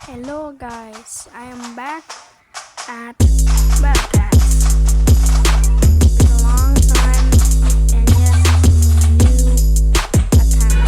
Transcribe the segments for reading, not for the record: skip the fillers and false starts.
Hello guys, I am back at Bobcats. It's been a long time and yes, new account.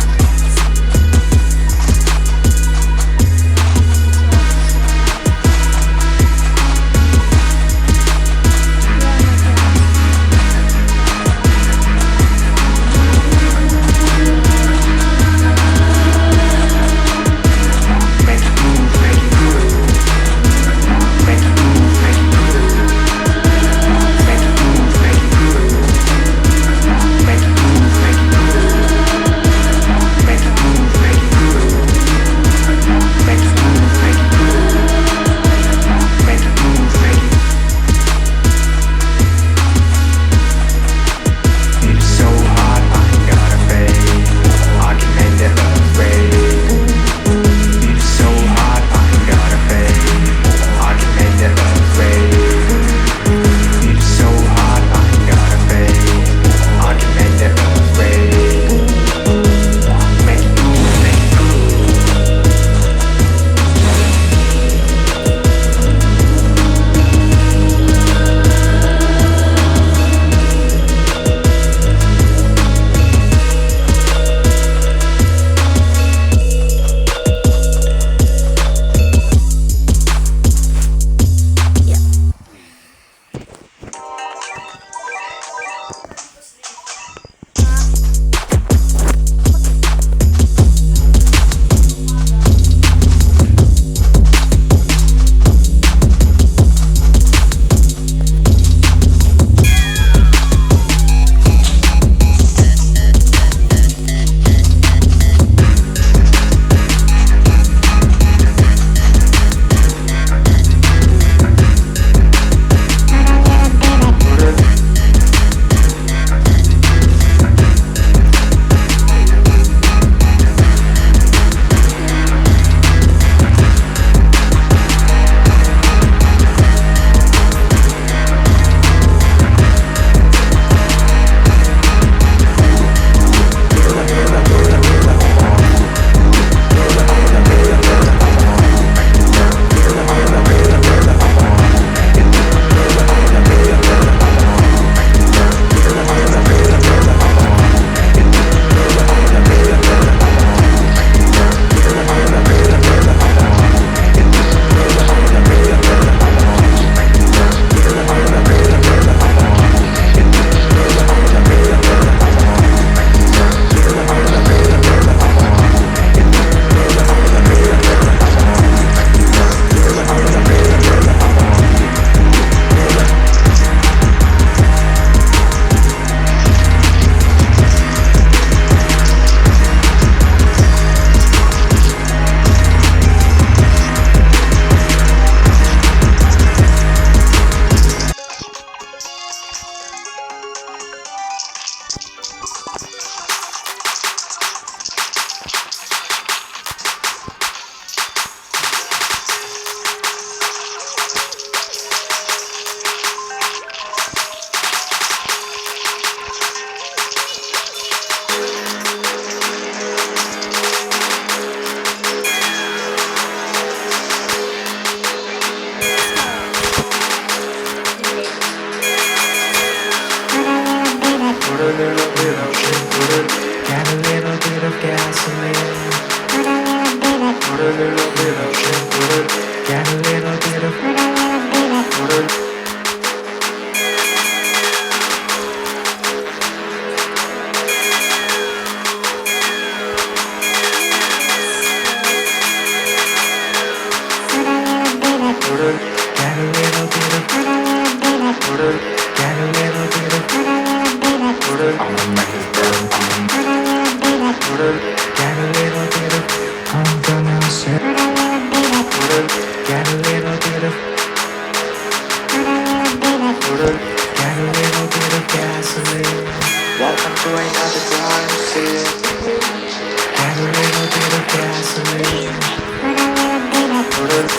Put a little bit of shit, put it, got a little bit of gasoline. Put a little bit of shit, put it, got a little bit of, put it. Put it, got a little bit of, put it, got a little bit of, put it, I'ma make it burn, put it, got a little bit of, I'm gonna say, put it, got a little bit of, put it, got a little bit of gasoline. Welcome to another crime scene. Got a little bit of gasoline. Put it.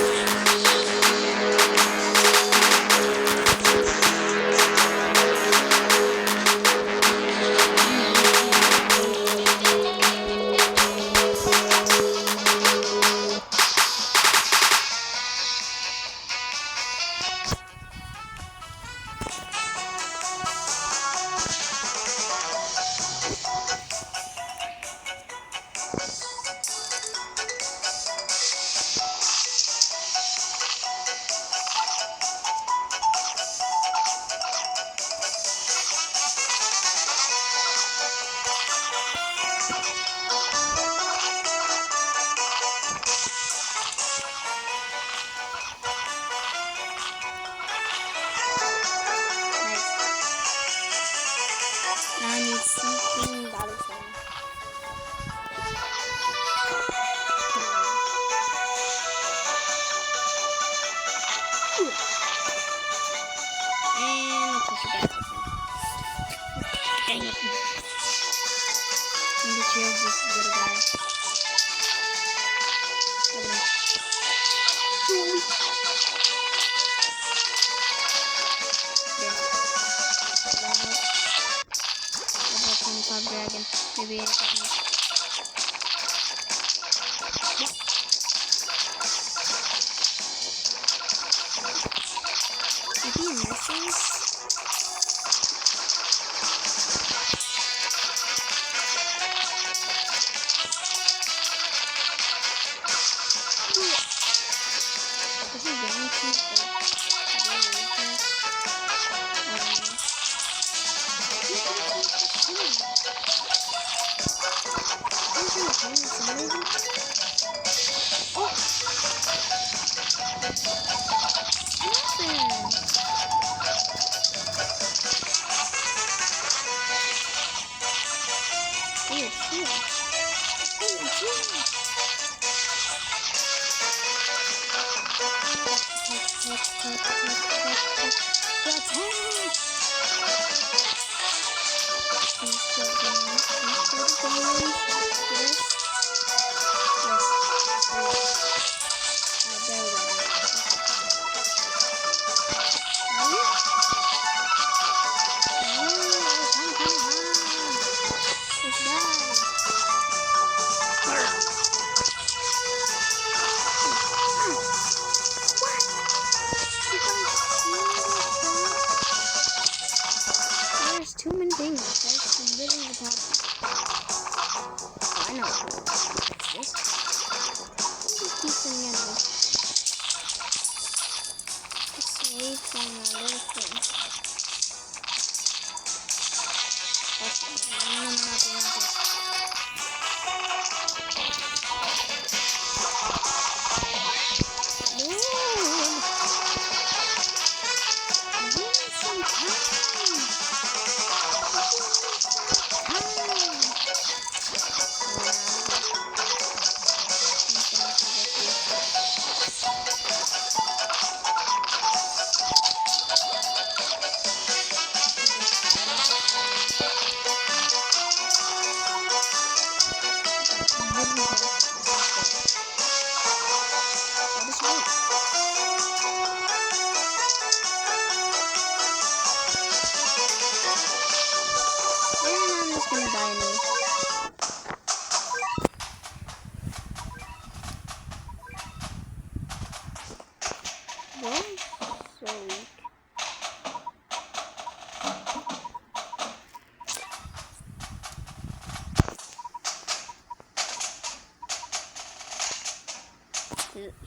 maybe in a second. If he misses, this is guaranteed there's too many things. That's literally the problem. I know. This. Just keep them in. Just wait on a little thing. Okay, I'm not doing this.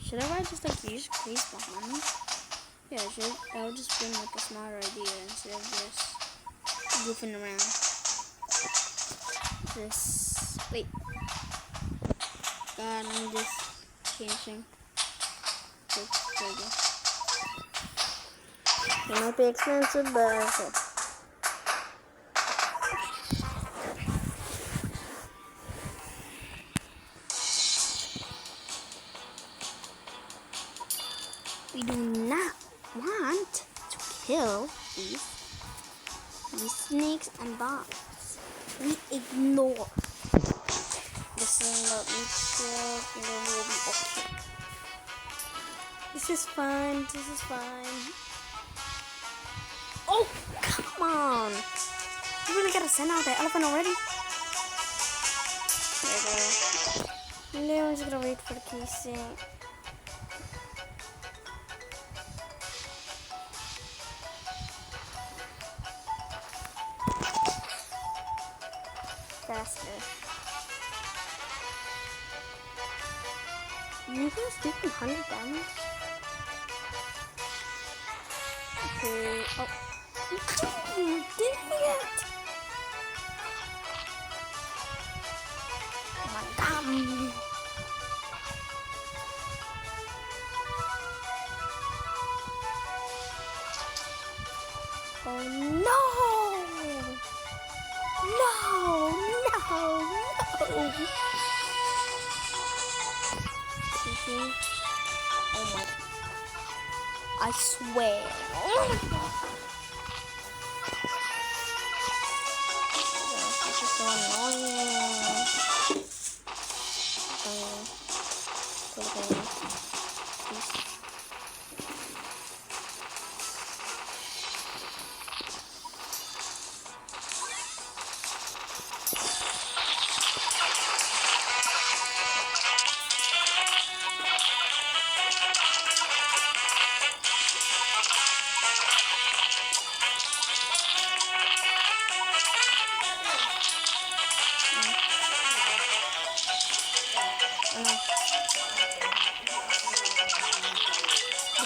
Should I just like use crease behind me? Yeah, that would just been like a smarter idea instead of just goofing around. Wait. God, I'm just changing. There we go. It might be expensive, but okay. We do not want to kill these snakes and bombs. We ignore. This is let me check, and then we'll be okay. This is fine. This is fine. Oh, come on! You really gotta send out the elephant already? There we go. Now I'm just gonna wait for the casing. Faster. You guys do 100 damage? Okay. Oh. Dang it! Oh my god. Oh no! No! Oh my. I swear. This is so annoying.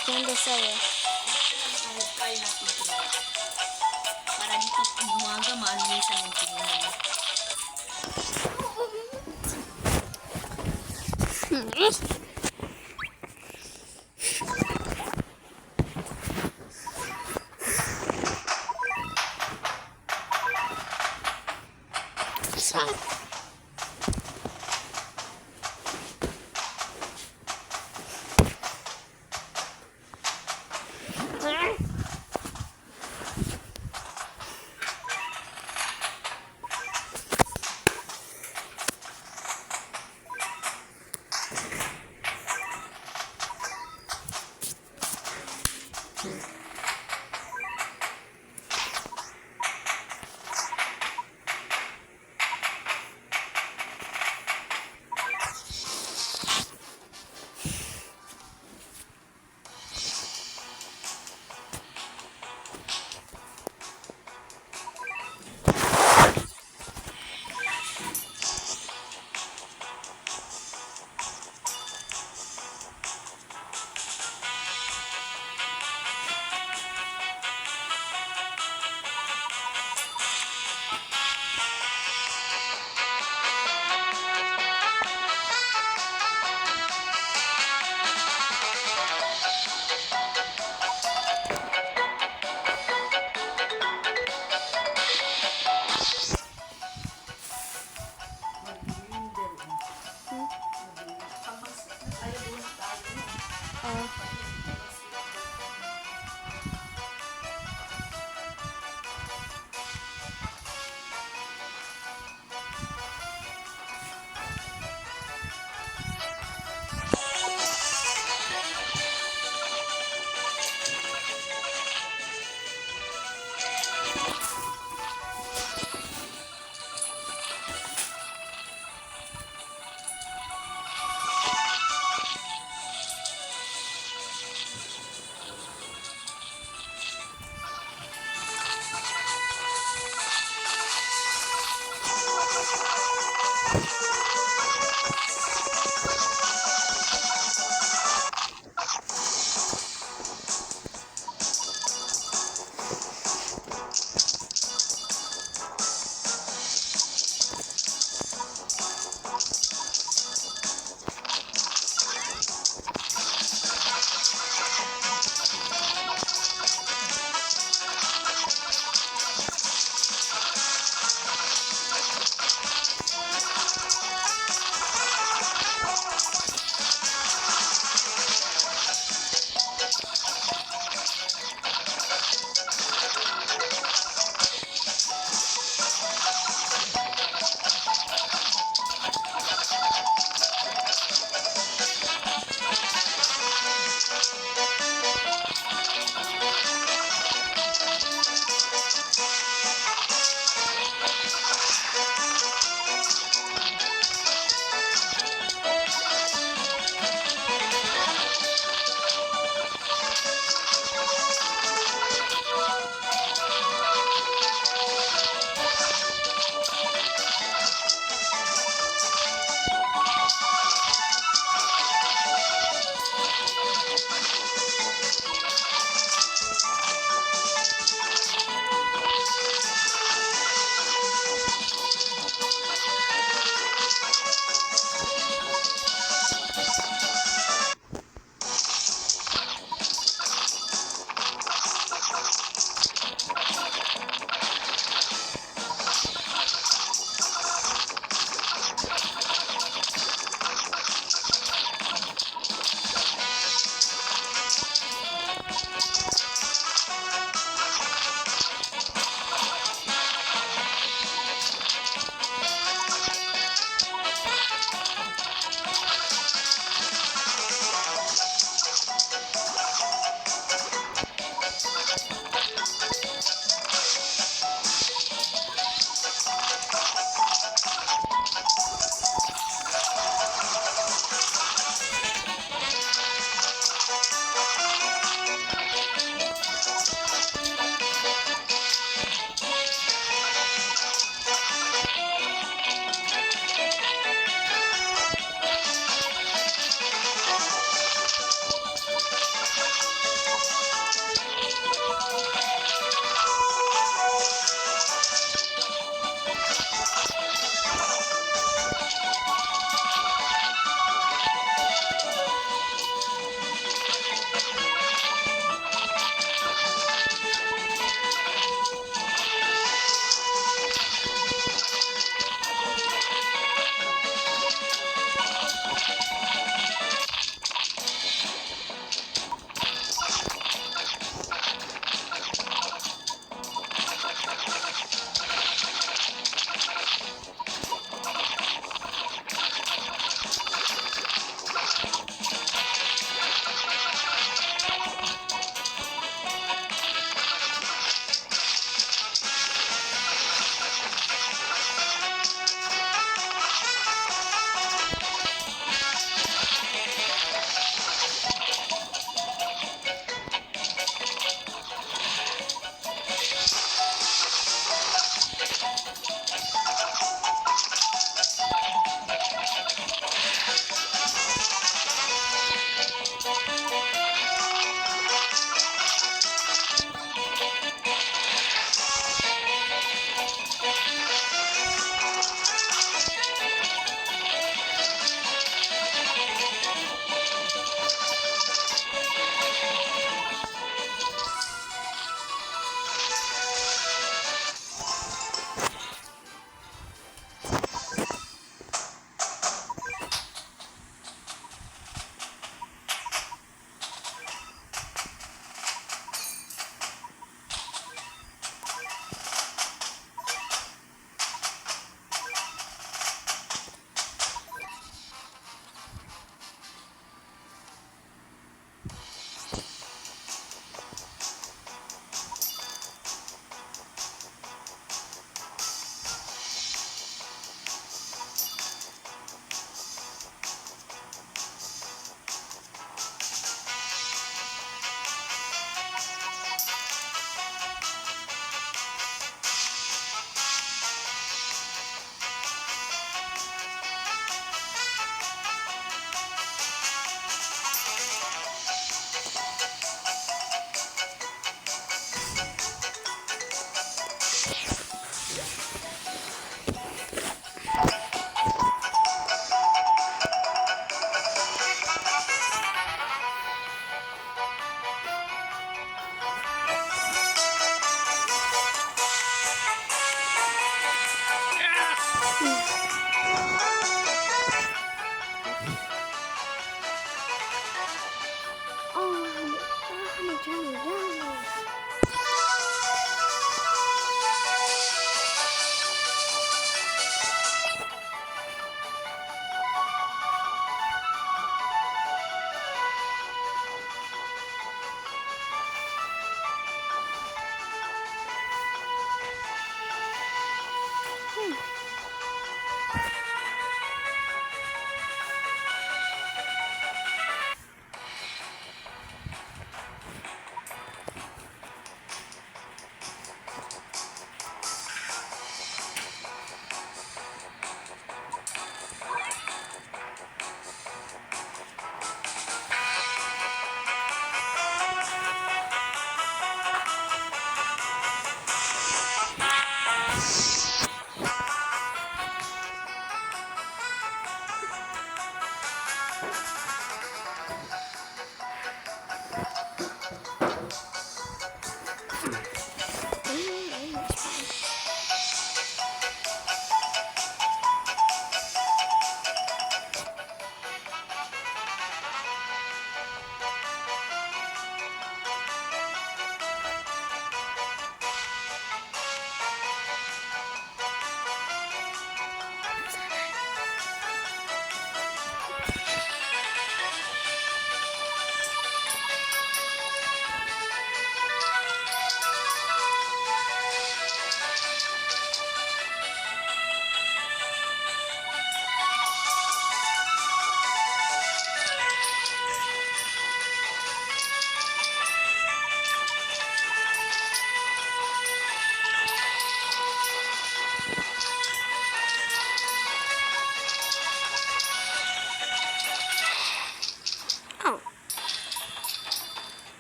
Ganda sa'yo. Try natin ito. Para dito pag umaga, maalinisan yung tingin mo.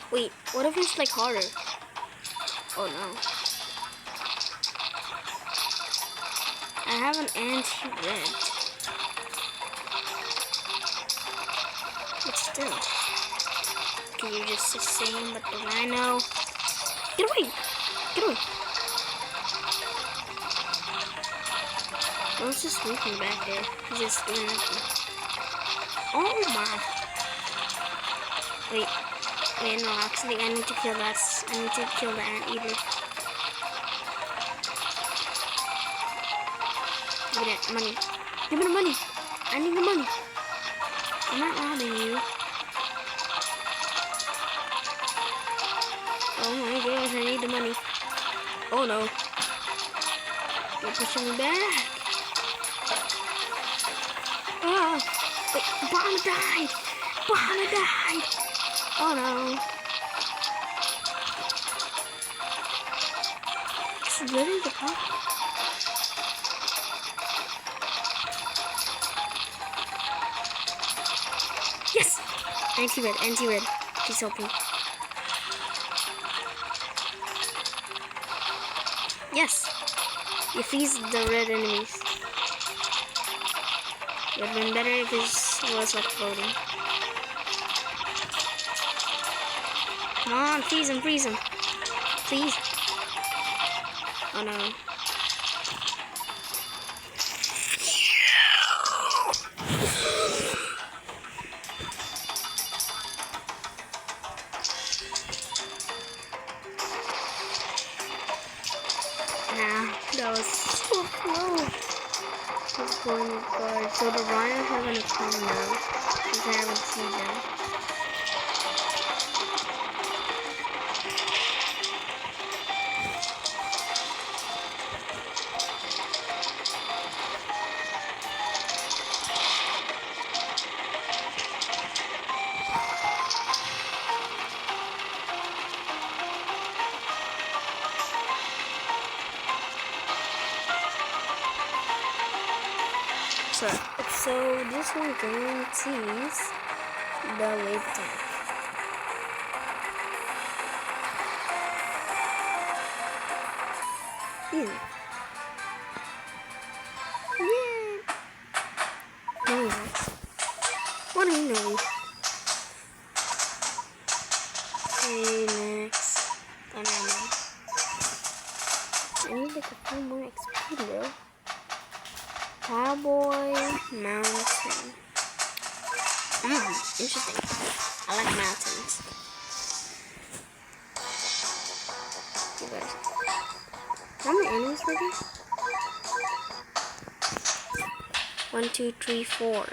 Wait, what if it's like harder? Oh no. I have an anti-red. But still. Can you just the same but the rhino? Get away! Get away! I was just sleeping back there. He's just doing nothing. Oh my. Wait, no, actually I need to kill that. I need to kill the anteater. Give me that money. Give me the money. I need the money. I'm not robbing you. Oh my gosh, I need the money. Oh no. You're pushing me back. Oh, wait, Bahana died. Bahana died. Oh no. It's literally the problem. Yes! Anti-red, anti-red. Please help me. Yes! You freeze the red enemies. It would have been better if it was like floating. Come on, freeze him, freeze him. Please. Oh no. That was so close. Let's go in the guard. So the rhinos are gonna come now. Because I haven't seen them. So this one guarantees the wave attack. Easy. Yeah. No, what do you know? Okay, next. Banana. I need like a few more XP though. Cowboy Mountain. Interesting. I like mountains. You guys. How many enemies were there? 1, 2, 3, 4.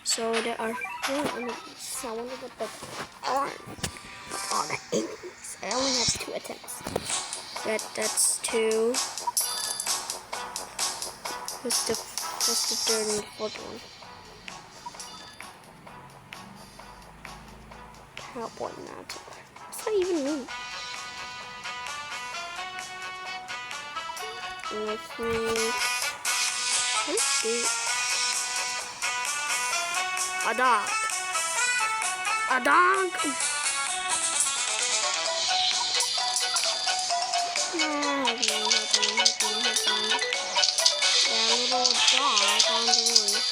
So there are 4 enemies. So I wonder what the are all the enemies. I only have 2 attempts. That's 2. What's the third and fourth one? Cowboy Mountain. What's that even mean? Let's see. Let's see. A dog. A dog. Little dog on the roof.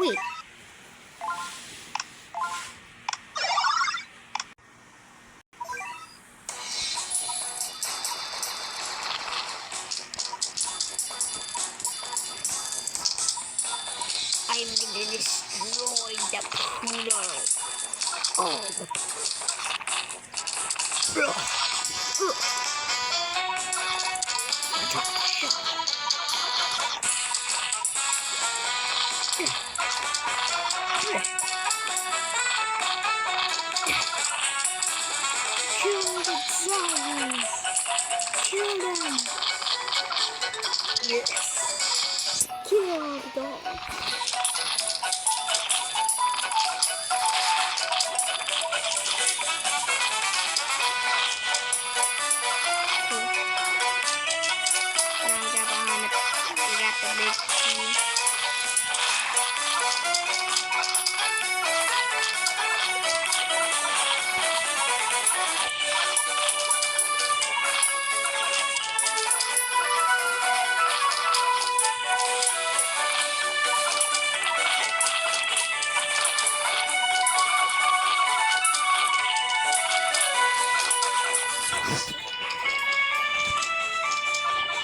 Wait. I'm gonna destroy the planet. Oh. Kill the zombies! Kill them! Yes! Kill the dog! Now I got behind it. We got the big team.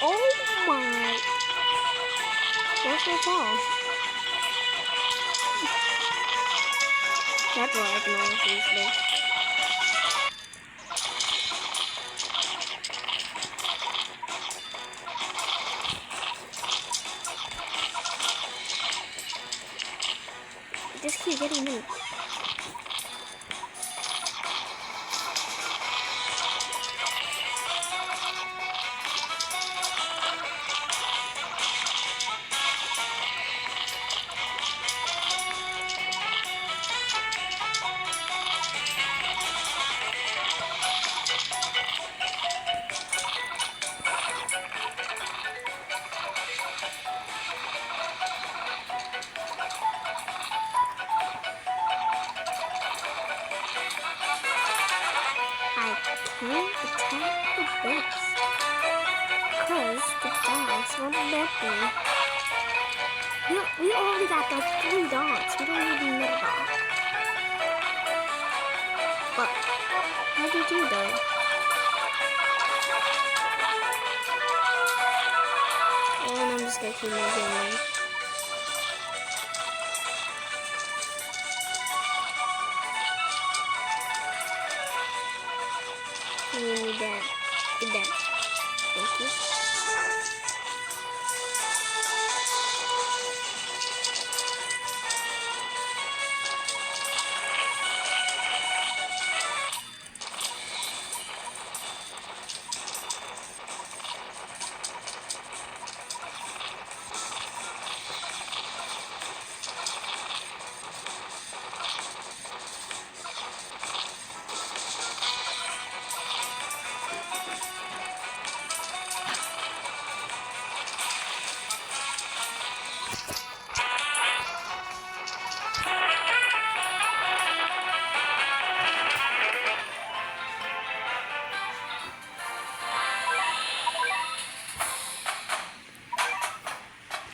Oh my! What's your ball? That's why I can always use this. Just keep getting me. I can't attack the base because the dogs won't let me. We already got like 3 dogs. We don't need another dog. But how do you do though? And I'm just gonna keep moving them. You need that. Get that. Thank you.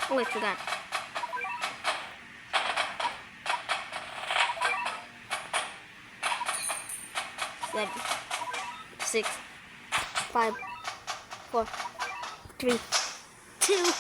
Oh, I forgot. Seven, 6, 5, 4, 3, 2.